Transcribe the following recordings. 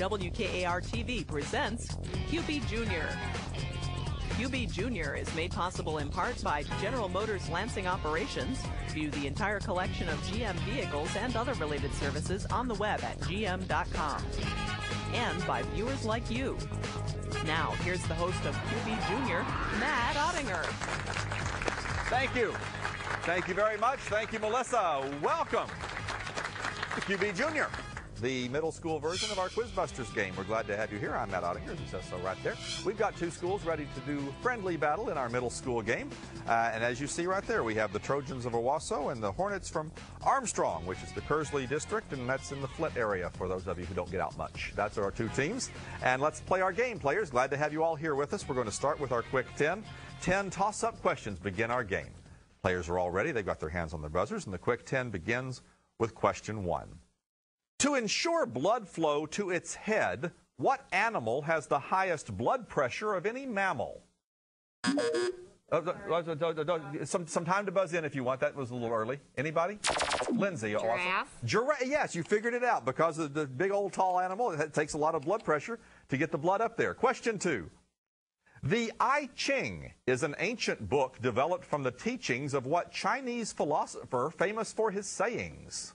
WKAR TV presents QB Junior. QB Junior is made possible in part by General Motors Lansing Operations. View the entire collection of GM vehicles and other related services on the web at gm.com. And by viewers like you. Now, here's the host of QB Junior, Matt Ottinger. Thank you. Thank you very much. Thank you, Melissa. Welcome to QB Junior, the middle school version of our QuizBusters game. We're glad to have you here. I'm Matt Ottinger, as it says so right there. We've got two schools ready to do friendly battle in our middle school game. And as you see right there, we have the Trojans of Owosso and the Hornets from Armstrong, which is the Kearsley district, and that's in the Flint area for those of you who don't get out much. That's our two teams. And let's play our game, players. Glad to have you all here with us. We're going to start with our quick 10. 10 toss-up questions begin our game. Players are all ready. They've got their hands on their buzzers, and the quick 10 begins with question 1. To ensure blood flow to its head, what animal has the highest blood pressure of any mammal? Some time to buzz in if you want. That was a little early. Anybody? Lindsay. Giraffe. Giraffe. Yes, you figured it out. Because of the big old tall animal, it takes a lot of blood pressure to get the blood up there. Question 2. The I Ching is an ancient book developed from the teachings of what Chinese philosopher famous for his sayings?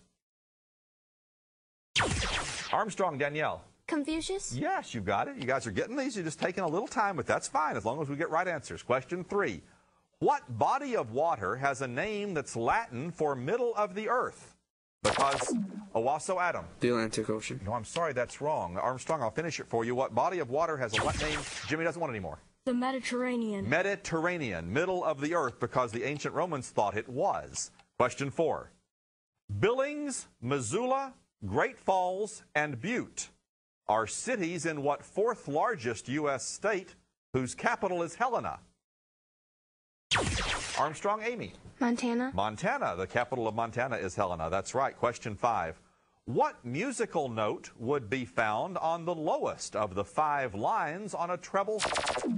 Armstrong, Danielle. Confucius? Yes, you got it. You guys are getting these. You're just taking a little time, but that's fine as long as we get right answers. Question 3. What body of water has a name that's Latin for middle of the earth? Because Owosso, Adam. The Atlantic Ocean. No, I'm sorry, that's wrong. Armstrong, I'll finish it for you. What body of water has a what name? Jimmy doesn't want it anymore. The Mediterranean. Mediterranean, middle of the earth, because the ancient Romans thought it was. Question 4. Billings, Missoula, Great Falls, and Butte are cities in what fourth largest U.S. state whose capital is Helena? Armstrong, Amy. Montana. Montana. The capital of Montana is Helena. That's right. Question 5. What musical note would be found on the lowest of the 5 lines on a treble?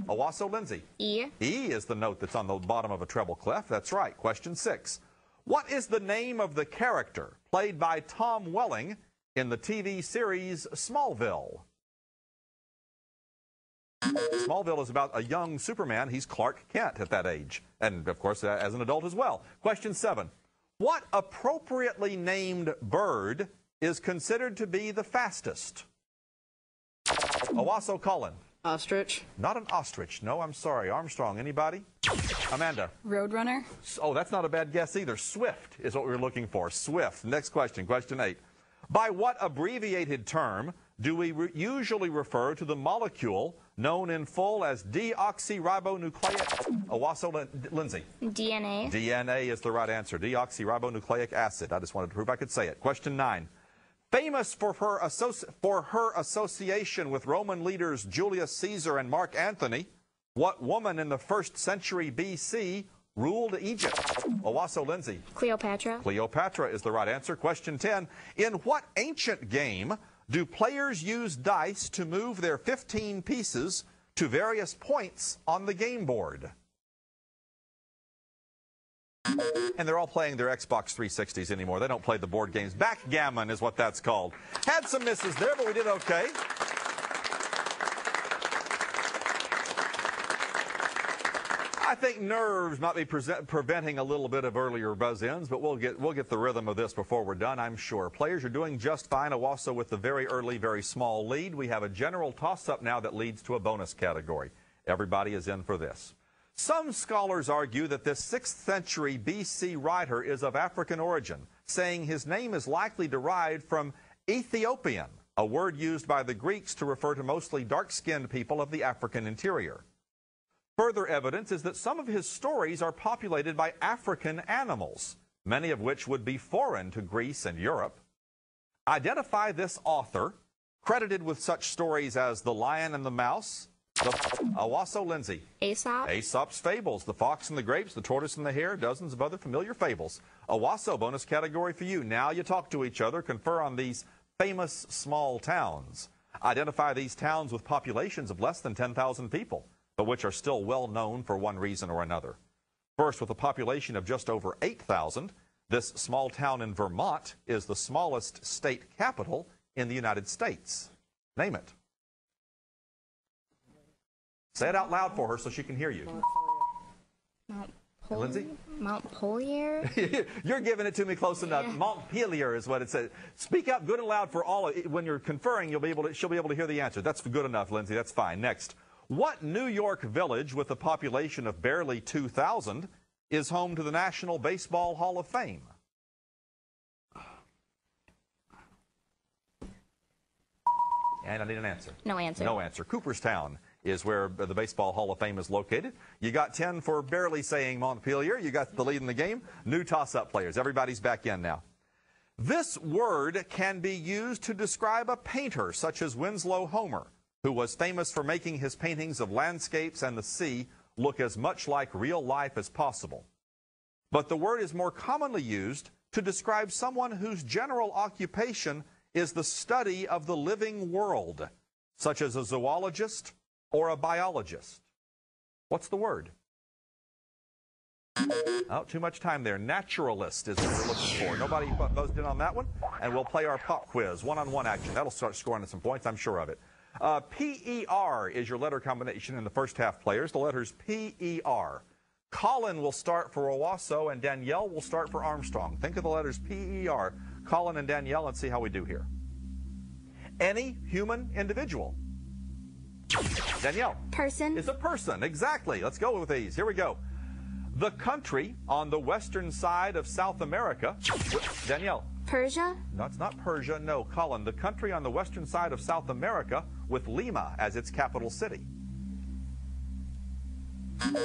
Owosso, Lindsay. E. E is the note that's on the bottom of a treble clef. That's right. Question 6. What is the name of the character played by Tom Welling in the TV series Smallville? Smallville is about a young Superman. He's Clark Kent at that age, and of course as an adult as well. Question 7. What appropriately named bird is considered to be the fastest? Owosso, Cullen. Ostrich. Not an ostrich. No, I'm sorry. Armstrong, anybody? Amanda. Roadrunner. Oh, that's not a bad guess either. Swift is what we were looking for. Swift. Next question. Question 8. By what abbreviated term do we usually refer to the molecule known in full as deoxyribonucleic? Owosso, Lindsay. DNA. DNA is the right answer. Deoxyribonucleic acid. I just wanted to prove I could say it. Question 9. Famous for her association with Roman leaders Julius Caesar and Mark Antony, what woman in the 1st century B.C. ruled Egypt? Owosso, Lindsay. Cleopatra. Cleopatra is the right answer. Question 10. In what ancient game do players use dice to move their 15 pieces to various points on the game board? And they're all playing their Xbox 360s anymore. They don't play the board games. Backgammon is what that's called. Had some misses there, but we did okay. I think nerves might be preventing a little bit of earlier buzz-ins, but we'll get the rhythm of this before we're done, I'm sure. Players are doing just fine. Owosso with the very early, very small lead. We have a general toss-up now that leads to a bonus category. Everybody is in for this. Some scholars argue that this 6th century B.C. writer is of African origin, saying his name is likely derived from Ethiopian, a word used by the Greeks to refer to mostly dark-skinned people of the African interior. Further evidence is that some of his stories are populated by African animals, many of which would be foreign to Greece and Europe. Identify this author, credited with such stories as The Lion and the Mouse, Owosso, Lindsay. Aesop. Aesop's Fables, The Fox and the Grapes, The Tortoise and the Hare, dozens of other familiar fables. Owosso, bonus category for you. Now you talk to each other, confer on these famous small towns. Identify these towns with populations of less than 10,000 people, but which are still well known for one reason or another. First, with a population of just over 8,000, this small town in Vermont is the smallest state capital in the United States. Name it. Say it out loud for her so she can hear you. Lindsay? Montpelier? You're giving it to me close enough. Yeah. Montpelier is what it says. Speak up good and loud for all. When you're conferring, she'll be able to hear the answer. That's good enough, Lindsay. That's fine. Next. What New York village with a population of barely 2,000 is home to the National Baseball Hall of Fame? And I need an answer. No answer. No answer. Cooperstown is where the Baseball Hall of Fame is located. You got 10 for barely saying Montpelier. You got the lead in the game. New toss-up players. Everybody's back in now. This word can be used to describe a painter such as Winslow Homer, who was famous for making his paintings of landscapes and the sea look as much like real life as possible. But the word is more commonly used to describe someone whose general occupation is the study of the living world, such as a zoologist or a biologist. What's the word? Oh, too much time there. Naturalist is what we're looking for. Nobody buzzed in on that one, and we'll play our pop quiz, one-on-one action. That'll start scoring some points, I'm sure of it. P-E-R is your letter combination in the first half, players. The letters P-E-R. Colin will start for Owosso, and Danielle will start for Armstrong. Think of the letters P-E-R, Colin and Danielle, and see how we do here. Any human individual. Danielle. Person. Is a person, exactly. Let's go with these. Here we go. The country on the western side of South America. Danielle. Persia. No, it's not Persia. No, Colin. The country on the western side of South America with Lima as its capital city.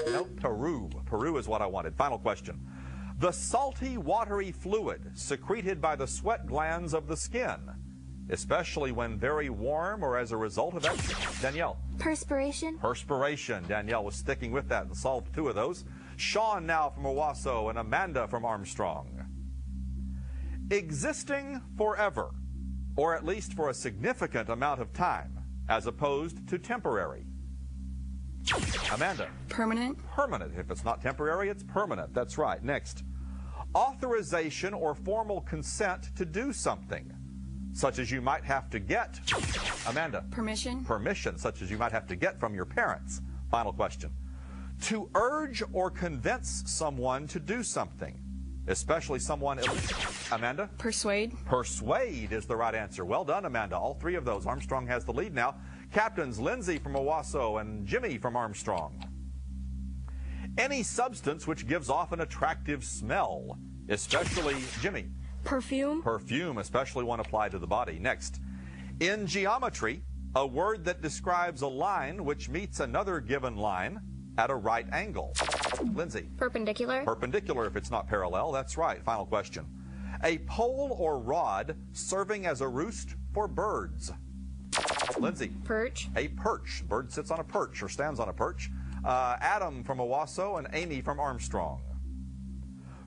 No, Peru. Peru is what I wanted. Final question. The salty, watery fluid secreted by the sweat glands of the skin, especially when very warm or as a result of exercise. Danielle. Perspiration. Perspiration. Danielle was sticking with that and solved 2 of those. Sean now from Owosso and Amanda from Armstrong. Existing forever, or at least for a significant amount of time, as opposed to temporary. Amanda. Permanent. Permanent. If it's not temporary, it's permanent. That's right. Next. Authorization or formal consent to do something, such as you might have to get. Amanda. Permission. Permission, such as you might have to get from your parents. Final question. To urge or convince someone to do something, especially someone. Amanda? Persuade. Persuade is the right answer. Well done, Amanda. All 3 of those. Armstrong has the lead now. Captains Lindsay from Owosso and Jimmy from Armstrong. Any substance which gives off an attractive smell, especially Jimmy. Perfume. Perfume, especially one applied to the body. Next. In geometry, a word that describes a line which meets another given line at a right angle. Lindsay. Perpendicular. Perpendicular if it's not parallel. That's right. Final question. A pole or rod serving as a roost for birds. Lindsay. Perch. A perch. Bird sits on a perch or stands on a perch. Adam from Owosso and Amy from Armstrong.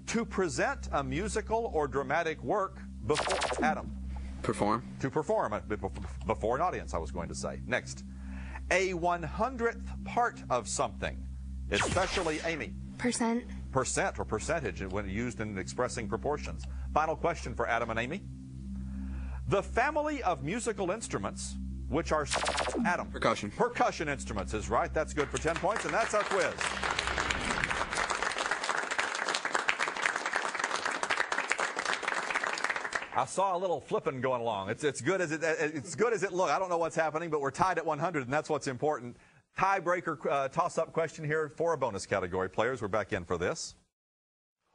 To present a musical or dramatic work before. Adam. Perform. To perform before an audience, I was going to say. Next. A 100th part of something, especially Amy. Percent. Percent or percentage when used in expressing proportions. Final question for Adam and Amy. The family of musical instruments, which are Adam. Percussion. Percussion instruments is right. That's good for 10 points, and that's our quiz. I saw a little flipping going along. It's good as it looked. I don't know what's happening, but we're tied at 100, and that's what's important. Tiebreaker toss-up question here for a bonus category. Players, we're back in for this.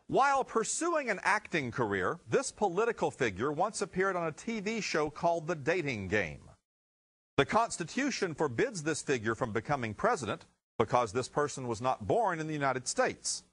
While pursuing an acting career, this political figure once appeared on a TV show called The Dating Game. The Constitution forbids this figure from becoming president because this person was not born in the United States.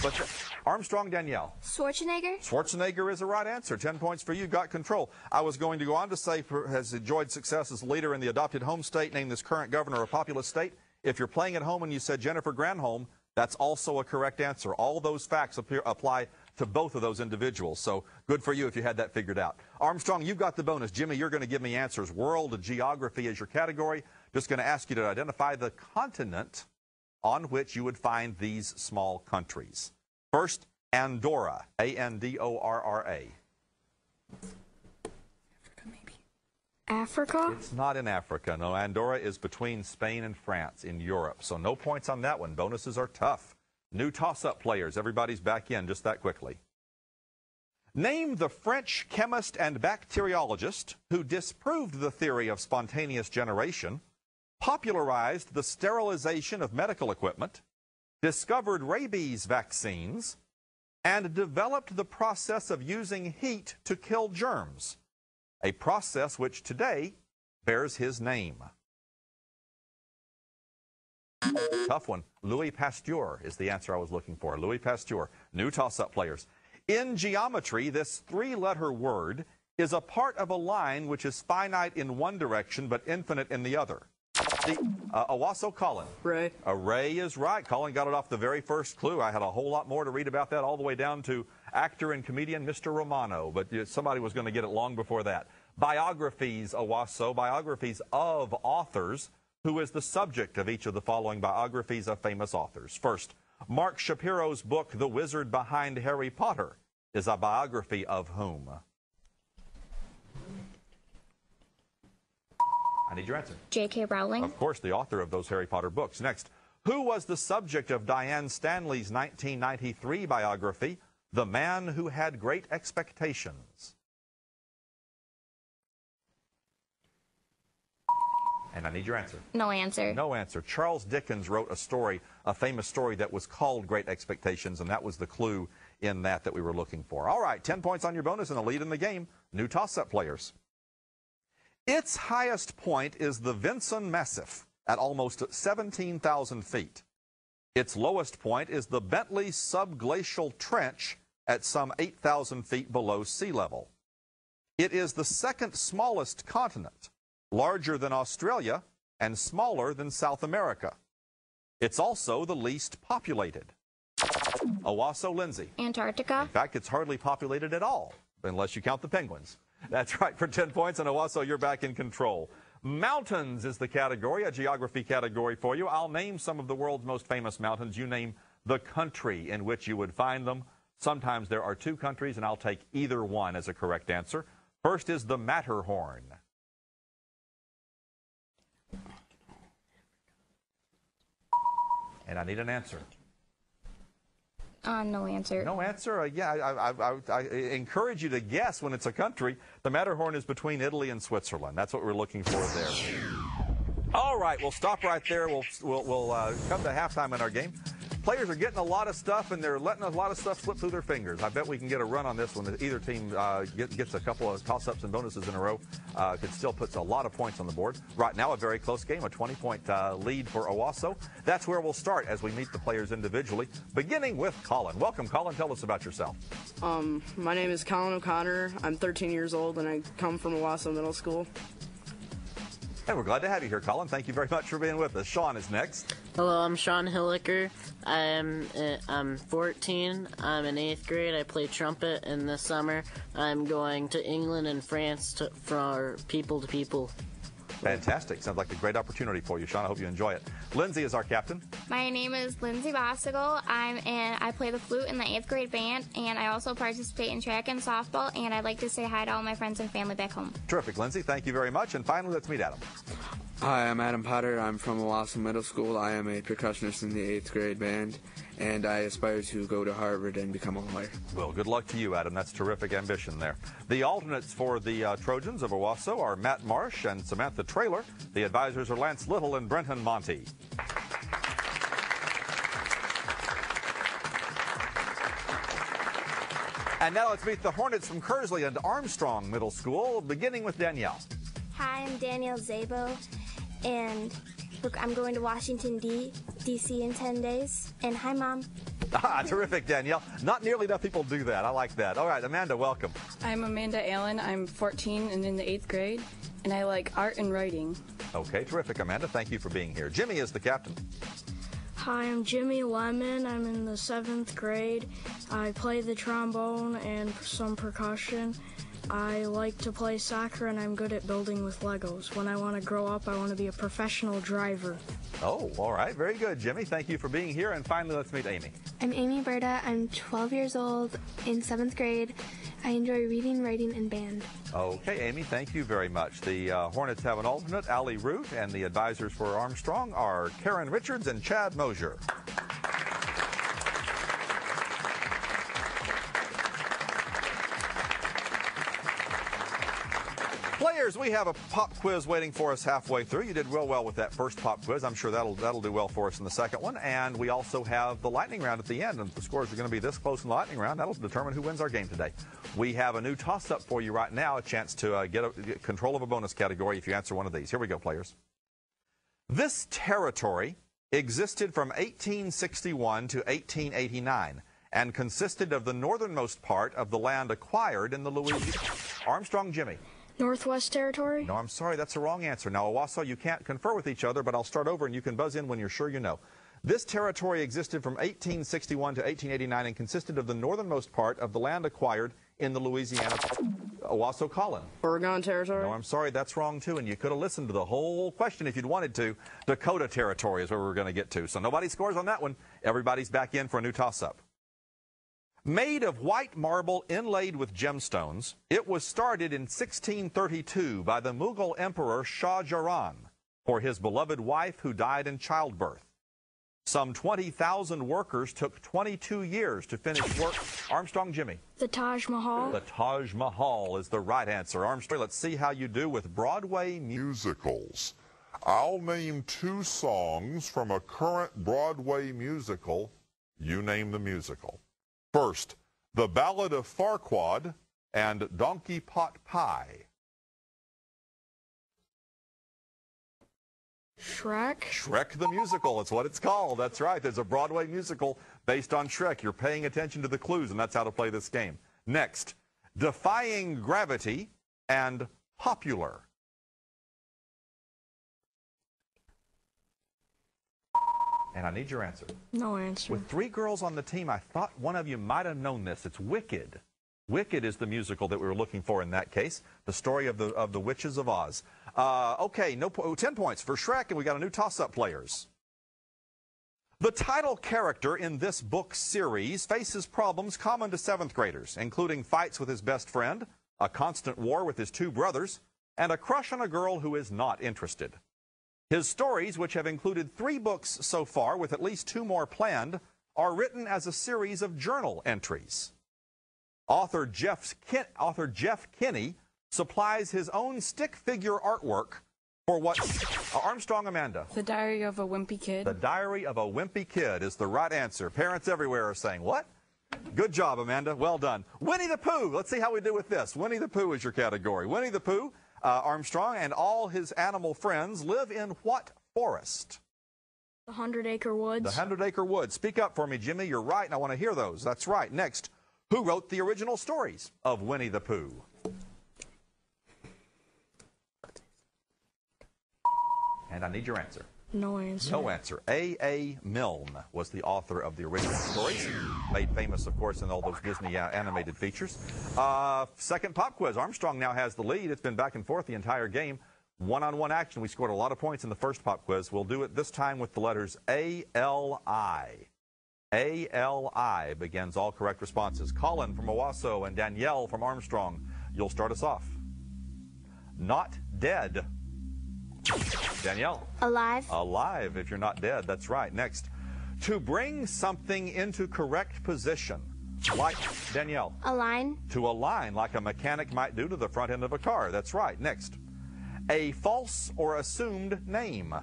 But Armstrong, Danielle. Schwarzenegger. Schwarzenegger is the right answer. 10 points for you. Got control. I was going to go on to say has enjoyed success as leader in the adopted home state, named this current governor of a populous state. If you're playing at home and you said Jennifer Granholm, that's also a correct answer. All those facts apply to both of those individuals. So good for you if you had that figured out. Armstrong, you've got the bonus. Jimmy, you're going to give me answers. World geography is your category. Just going to ask you to identify the continent on which you would find these small countries. First, Andorra, A-N-D-O-R-R-A. Africa, maybe. Africa? It's not in Africa. No, Andorra is between Spain and France in Europe. So no points on that one. Bonuses are tough. New toss-up players. Everybody's back in just that quickly. Name the French chemist and bacteriologist who disproved the theory of spontaneous generation, popularized the sterilization of medical equipment, discovered rabies vaccines, and developed the process of using heat to kill germs, a process which today bears his name. Tough one. Louis Pasteur is the answer I was looking for. Louis Pasteur. New toss-up players. In geometry, this three-letter word is a part of a line which is finite in one direction but infinite in the other. Owosso, Colin. Ray. A ray is right. Colin got it off the very first clue. I had a whole lot more to read about that, all the way down to actor and comedian Mr. Romano, but somebody was going to get it long before that. Biographies, Owosso, biographies of authors. Who is the subject of each of the following biographies of famous authors? First, Mark Shapiro's book, The Wizard Behind Harry Potter, is a biography of whom? I need your answer. J.K. Rowling. Of course, the author of those Harry Potter books. Next, who was the subject of Diane Stanley's 1993 biography, The Man Who Had Great Expectations? And I need your answer. No answer. No answer. Charles Dickens wrote a story, a famous story that was called Great Expectations, and that was the clue in that we were looking for. All right, 10 points on your bonus and a lead in the game. New toss-up players. Its highest point is the Vinson Massif at almost 17,000 feet. Its lowest point is the Bentley Subglacial Trench at some 8,000 feet below sea level. It is the second smallest continent, larger than Australia and smaller than South America. It's also the least populated. Owosso, Lindsay. Antarctica. In fact, it's hardly populated at all, unless you count the penguins. That's right, for 10 points, and Owosso, you're back in control. Mountains is the category, a geography category for you. I'll name some of the world's most famous mountains. You name the country in which you would find them. Sometimes there are two countries, and I'll take either one as a correct answer. First is the Matterhorn. And I need an answer. No answer. No answer? I encourage you to guess when it's a country. The Matterhorn is between Italy and Switzerland. That's what we're looking for there. All right, we'll stop right there. We'll come to halftime in our game. Players are getting a lot of stuff, and they're letting a lot of stuff slip through their fingers. I bet we can get a run on this one. Either team gets a couple of toss-ups and bonuses in a row. It still puts a lot of points on the board. Right now, a very close game, a 20-point lead for Owosso. That's where we'll start as we meet the players individually, beginning with Colin. Welcome, Colin. Tell us about yourself. My name is Colin O'Connor. I'm 13 years old, and I come from Owosso Middle School. And we're glad to have you here, Colin. Thank you very much for being with us. Sean is next. Hello, I'm Sean Hilliker. I'm 14. I'm in 8th grade. I play trumpet, and this summer I'm going to England and France for People to People. Fantastic. Sounds like a great opportunity for you, Sean. I hope you enjoy it. Lindsay is our captain. My name is Lindsay Bossigle. I play the flute in the 8th grade band, and I also participate in track and softball, and I'd like to say hi to all my friends and family back home. Terrific, Lindsay. Thank you very much. And finally, let's meet Adam. Hi, I'm Adam Potter. I'm from Owosso Middle School. I am a percussionist in the 8th grade band, and I aspire to go to Harvard and become a lawyer. Well, good luck to you, Adam. That's terrific ambition there. The alternates for the Trojans of Owosso are Matt Marsh and Samantha Traylor. The advisors are Lance Little and Brenton Monty. And now let's meet the Hornets from Kearsley and Armstrong Middle School, beginning with Danielle. Hi, I'm Danielle Zsabo, and I'm going to Washington, D.C. in 10 days. And hi, Mom. Terrific, Danielle. Not nearly enough people do that. I like that. All right, Amanda, welcome. I'm Amanda Allen. I'm 14 and in the 8th grade, and I like art and writing. Okay, terrific, Amanda. Thank you for being here. Jimmy is the captain. Hi, I'm Jimmy Lemon. I'm in the 7th grade. I play the trombone and some percussion. I like to play soccer, and I'm good at building with Legos. When I want to grow up, I want to be a professional driver. Oh, all right. Very good, Jimmy. Thank you for being here. And finally, let's meet Amy. I'm Amy Berta. I'm 12 years old in 7th grade. I enjoy reading, writing, and band. Okay, Amy, thank you very much. The Hornets have an alternate, Allie Root, and the advisors for Armstrong are Karen Richards and Chad Mosier. Players, we have a pop quiz waiting for us halfway through. You did real well with that first pop quiz. I'm sure that'll do well for us in the second one. And we also have the lightning round at the end. And if the scores are going to be this close in the lightning round, that'll determine who wins our game today. We have a new toss-up for you right now, a chance to get control of a bonus category if you answer one of these. Here we go, players. This territory existed from 1861 to 1889 and consisted of the northernmost part of the land acquired in the Louisiana. Armstrong, Jimmy. Northwest Territory? No, I'm sorry, that's the wrong answer. Now, Owosso, you can't confer with each other, but I'll start over and you can buzz in when you're sure you know. This territory existed from 1861 to 1889 and consisted of the northernmost part of the land acquired in the Louisiana. Owosso, Colin. Oregon Territory? No, I'm sorry, that's wrong too, and you could have listened to the whole question if you'd wanted to. Dakota Territory is where we're going to get to. So nobody scores on that one. Everybody's back in for a new toss-up. Made of white marble inlaid with gemstones, it was started in 1632 by the Mughal Emperor Shah Jahan for his beloved wife who died in childbirth. Some 20,000 workers took 22 years to finish work. Armstrong, Jimmy. The Taj Mahal? The Taj Mahal is the right answer. Armstrong, let's see how you do with Broadway musicals. I'll name 2 songs from a current Broadway musical. You name the musical. First, The Ballad of Farquaad and Donkey Pot Pie. Shrek? Shrek the musical, it's what it's called. That's right, there's a Broadway musical based on Shrek. You're paying attention to the clues, and that's how to play this game. Next, Defying Gravity and Popular. And I need your answer. No answer. With 3 girls on the team, I thought one of you might have known this. It's Wicked. Wicked is the musical that we were looking for in that case. The story of the Witches of Oz. Okay, 10 points for Shrek, and we got a new toss-up, players. The title character in this book series faces problems common to 7th graders, including fights with his best friend, a constant war with his 2 brothers, and a crush on a girl who is not interested. His stories, which have included 3 books so far, with at least 2 more planned, are written as a series of journal entries. Author Jeff Kinney supplies his own stick figure artwork for what? Armstrong, Amanda. The Diary of a Wimpy Kid. The Diary of a Wimpy Kid is the right answer. Parents everywhere are saying, what? Good job, Amanda. Well done. Winnie-the-Pooh. Let's see how we do with this. Winnie-the-Pooh is your category. Winnie-the-Pooh, Armstrong, and all his animal friends live in what forest? The 100-Acre Woods. The 100-Acre Woods. Speak up for me, Jimmy. You're right, and I want to hear those. That's right. Next, who wrote the original stories of Winnie-the-Pooh? And I need your answer. No answer. No answer. A. Milne was the author of the original stories, made famous, of course, in all those Disney animated features. Second pop quiz. Armstrong now has the lead. It's been back and forth the entire game. One-on-one action. We scored a lot of points in the first pop quiz. We'll do it this time with the letters A-L-I. A-L-I begins all correct responses. Colin from Owosso and Danielle from Armstrong. You'll start us off. Not dead. Danielle. Alive. Alive, if you're not dead. That's right. Next. To bring something into correct position. Like, Danielle. Align. To align, like a mechanic might do to the front end of a car. That's right. Next. A false or assumed name.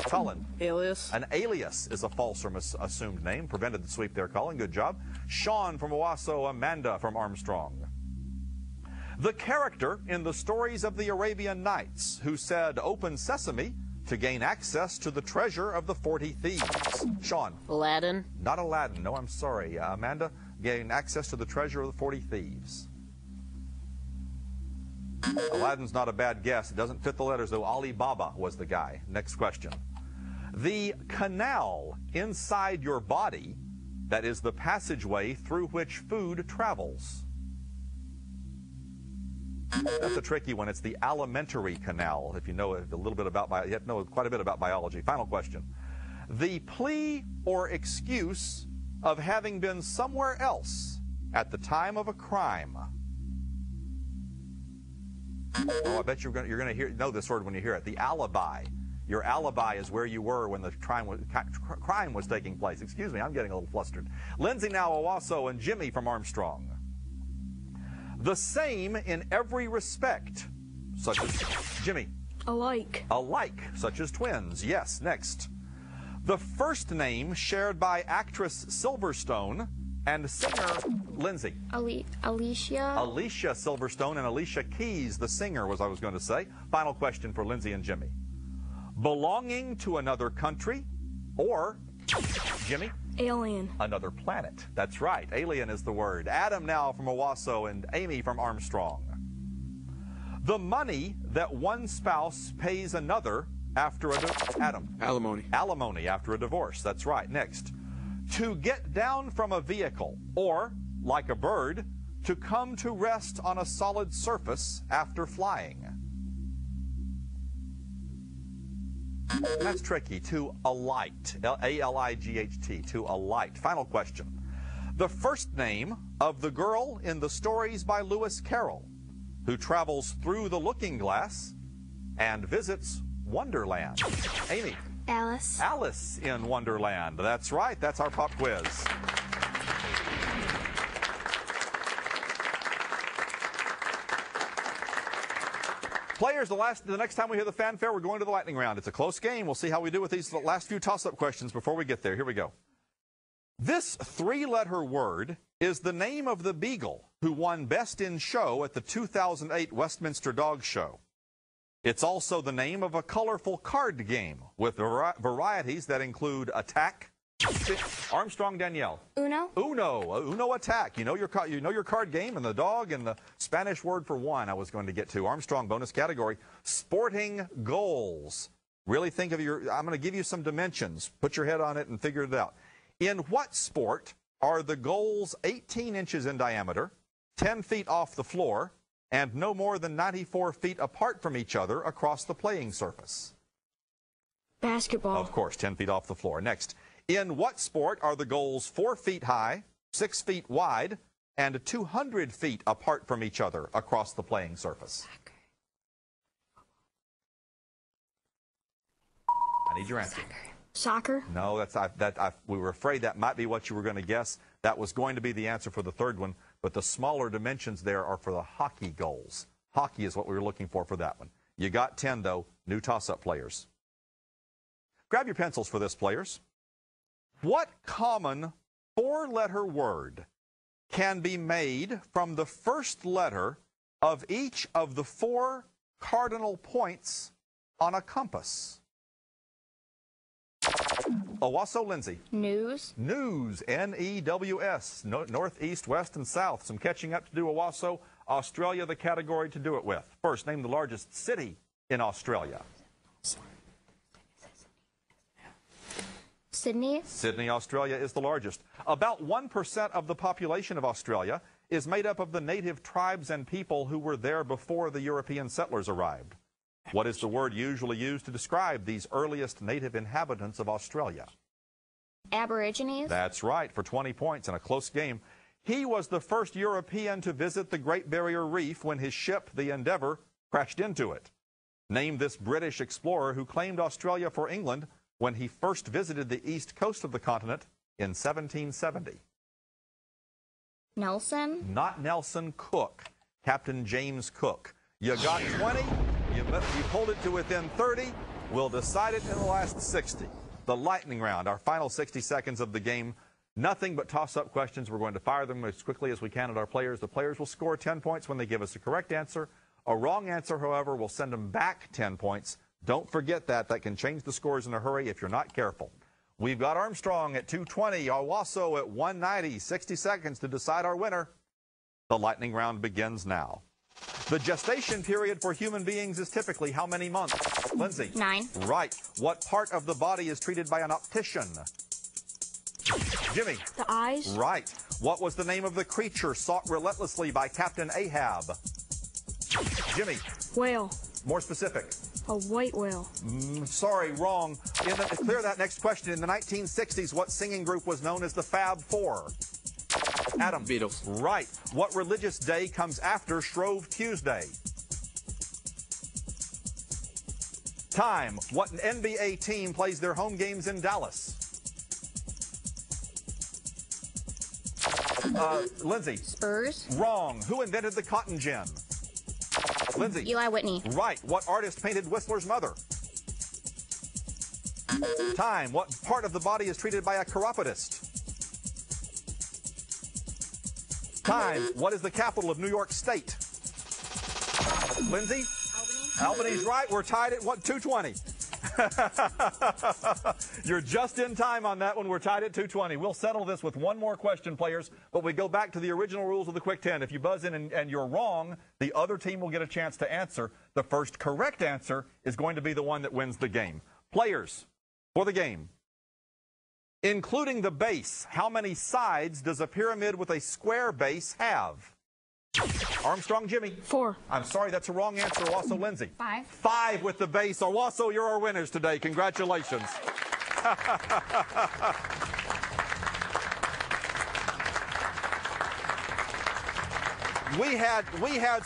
Colin. Alias. An alias is a false or assumed name. Prevented the sweep there, Colin. Good job. Sean from Owosso, Amanda from Armstrong. The character in the stories of the Arabian Nights who said, "Open sesame," to gain access to the treasure of the 40 thieves. Sean. Aladdin. Not Aladdin. No, I'm sorry. Amanda, gain access to the treasure of the 40 thieves. Aladdin's not a bad guess. It doesn't fit the letters, though. Ali Baba was the guy. Next question. The canal inside your body, that is the passageway through which food travels. That's a tricky one. It's the alimentary canal. If you know a little bit about you have to know quite a bit about biology. Final question. The plea or excuse of having been somewhere else at the time of a crime. Oh, I bet you're going to know this word when you hear it. The alibi. Your alibi is where you were when the crime was taking place. Excuse me, I'm getting a little flustered. Lindsay now, Owosso, and Jimmy from Armstrong. The same in every respect, such as Jimmy. Alike. Alike, such as twins. Yes, next. The first name shared by actress Silverstone and singer Lindsay. Alicia. Alicia Silverstone and Alicia Keys, the singer, was I was going to say. Final question for Lindsay and Jimmy. Belonging to another country or, Jimmy? Alien. Another planet. That's right. Alien is the word. Adam now from Owosso and Amy from Armstrong. The money that one spouse pays another after a Alimony. Alimony after a divorce. That's right. Next. To get down from a vehicle or, like a bird, to come to rest on a solid surface after flying. That's tricky. To alight. A-L-I-G-H-T. To alight. Final question. The first name of the girl in the stories by Lewis Carroll, who travels through the looking glass and visits Wonderland. Amy. Alice. Alice in Wonderland. That's right. That's our pop quiz. Players, the next time we hear the fanfare, we're going to the lightning round. It's a close game. We'll see how we do with these last few toss-up questions before we get there. Here we go. This three-letter word is the name of the beagle who won Best in Show at the 2008 Westminster Dog Show. It's also the name of a colorful card game with varieties that include attack. Armstrong, Danielle. Uno. Uno attack. You know your card game and the dog and the Spanish word for one I was going to get to. Armstrong bonus category. Sporting goals. Really think of I'm going to give you some dimensions. Put your head on it and figure it out. In what sport are the goals 18 inches in diameter, 10 feet off the floor, and no more than 94 feet apart from each other across the playing surface? Basketball. Of course, 10 feet off the floor. Next. In what sport are the goals 4 feet high, 6 feet wide, and 200 feet apart from each other across the playing surface? I need your answer. Soccer. No, we were afraid that might be what you were going to guess. That was going to be the answer for the third one, but the smaller dimensions there are for the hockey goals. Hockey is what we were looking for that one. You got 10, though. New toss-up players. Grab your pencils for this, players. What common four-letter word can be made from the first letter of each of the 4 cardinal points on a compass? Owosso, Lindsay. News. News. N-E-W-S. North, east, west, and south. Some catching up to do, Owosso. Australia, the category to do it with. First, name the largest city in Australia. Sydney. Sydney, Australia is the largest. About 1% of the population of Australia is made up of the native tribes and people who were there before the European settlers arrived. What is the word usually used to describe these earliest native inhabitants of Australia? Aborigines. That's right, for 20 points in a close game. He was the first European to visit the Great Barrier Reef when his ship, the Endeavour, crashed into it. Name this British explorer who claimed Australia for England when he first visited the east coast of the continent in 1770. Nelson. Not Nelson. Cook. Captain James Cook. You got 20. You pulled it to within 30. We'll decide it in the last 60. The lightning round, our final 60 seconds of the game. Nothing but toss-up questions. We're going to fire them as quickly as we can at our players. The players will score 10 points when they give us a correct answer. A wrong answer, however, will send them back 10 points. Don't forget that. That can change the scores in a hurry if you're not careful. We've got Armstrong at 220, Owosso at 190. 60 seconds to decide our winner. The lightning round begins now. The gestation period for human beings is typically how many months? Lindsay? 9. Right. What part of the body is treated by an optician? Jimmy? The eyes. Right. What was the name of the creature sought relentlessly by Captain Ahab? Jimmy? Whale. More specific. A white whale. Sorry, wrong. Clear that next question. In the 1960s, what singing group was known as the Fab Four? Adam. Beatles. Right. What religious day comes after Shrove Tuesday? Time. What NBA team plays their home games in Dallas? Lindsay. Spurs. Wrong. Who invented the cotton gin? Lindsay. Eli Whitney. Right. What artist painted Whistler's mother? Time. What part of the body is treated by a chiropodist? Time. What is the capital of New York State? Lindsay? Albany's right. We're tied at 220. You're just in time on that one. We're tied at 220. We'll settle this with one more question, players, but we go back to the original rules of the Quick 10. If you buzz in and you're wrong, the other team will get a chance to answer. The first correct answer is going to be the one that wins the game. Players, for the game, including the base, how many sides does a pyramid with a square base have? Armstrong, Jimmy. 4. I'm sorry, that's a wrong answer. Owosso, Lindsay. 5. 5 with the base. Owosso, you're our winners today. Congratulations. We had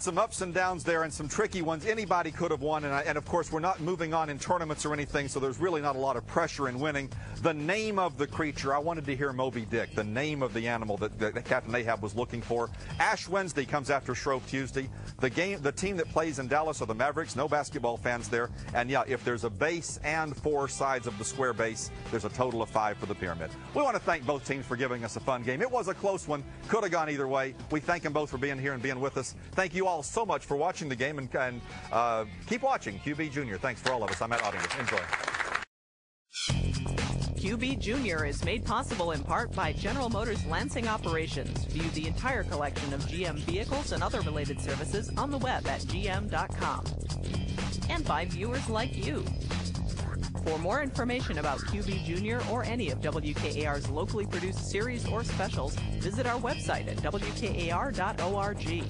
some ups and downs there and some tricky ones. Anybody could have won, and of course we're not moving on in tournaments or anything, so there's really not a lot of pressure in winning. The name of the creature, I wanted to hear Moby Dick, the name of the animal that Captain Ahab was looking for. Ash Wednesday comes after Shrove Tuesday. The team that plays in Dallas are the Mavericks. No basketball fans there. And yeah, if there's a base and 4 sides of the square base, there's a total of 5 for the pyramid. We want to thank both teams for giving us a fun game. It was a close one. Could have gone either way. We thank them both for being here and being with us. Thank you all so much for watching the game, and keep watching QB Junior. Thanks for all of us. I'm Matt Ottinger. Enjoy. QB Junior is made possible in part by General Motors Lansing Operations. View the entire collection of GM vehicles and other related services on the web at gm.com. And by viewers like you. For more information about QB Junior or any of WKAR's locally produced series or specials, visit our website at wkar.org.